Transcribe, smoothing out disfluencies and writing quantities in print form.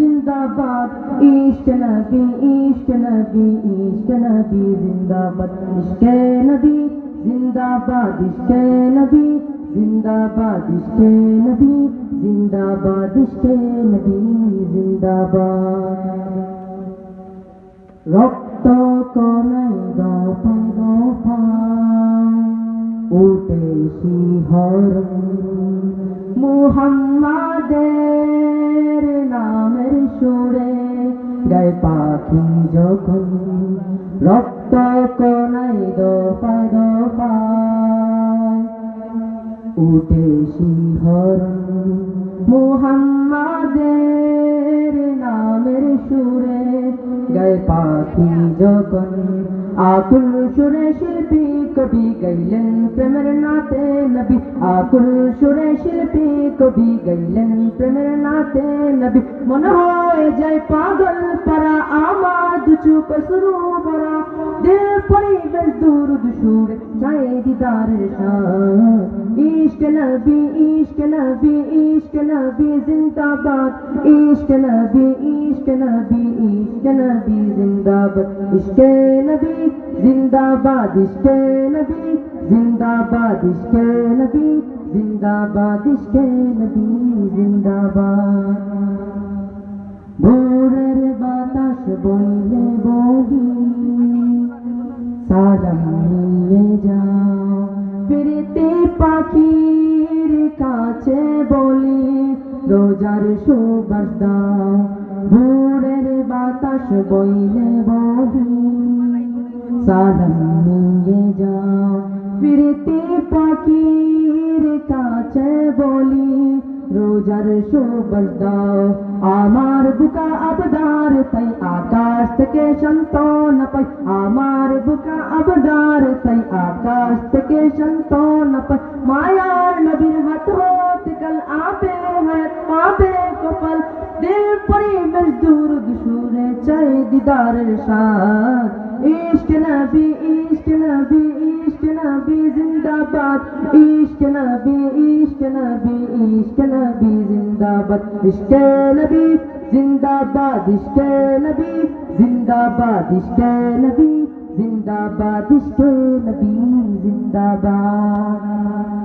जिंदाबाद इश्क नबी इश्क नबी इश्क नबी जिंदाबाद इश्क नबी जिंदाबाद इश्क नबी जिंदाबाद इश्क नबी जिंदाबाद इश्क नबी जिंदाबाद रक्त कणाय दफाय दफाय उठे শিহরণ মুহাম্মাদের নামের সুরে গায় পাখি যখন রক্ত কণায় দফায় দফায় উঠে শিহরণ মুহাম্মাদের নামের সুরে গায় পাখি যখন আকুল সুরে শিল্পী কবি গাইলেন প্রেমের নাতে নবী আকুল সুরে শিল্পী কবি গাইলেন প্রেমের নাতে নবী মনে হয় যায় পাগল পারা আমার দুচু কসরু ভরা দিল পরিবেশ দুরুদ সুরে চাই দিদারের শান ইশক নবী ইশক নবী ইশক নবী জিন্দাবাদ ইশক নবী ইশক নবী ইশক নবী জিন্দাবাদ ইশক নবী जिंदाबाद इश्क नबी जिंदाबाद इश्क नबी जिंदाबाद इश्क नबी जिंदाबाद भोरेर बातास बोले बोली सालाम निये जाओ फिरते पाखिर काछे बोली रोजार सुबास दाओ भोरेर बातास बोले बोली सालाम निये जाओ फिरते पाखिर काछे बोली रोजार सुबास दाओ आमार बुका आबदार ताई आकाश थेके शान्तना पाई आमार बुका आबदार ताई आकाश थेके शान्तना पाई मायार नबीर हाथ होते कल आबे हयात पाबे कपाल दिल परिवेश दुरुद सुरे चाय दीदारेर शान इश्क नबी इश्क नबी इश्क नबी जिंदाबाद इश्क नबी इश्क नबी इश्क नबी जिंदाबाद इश्क नबी जिंदाबाद इश्क नबी जिंदाबाद इश्क नबी जिंदाबाद इश्क नबी जिंदाबाद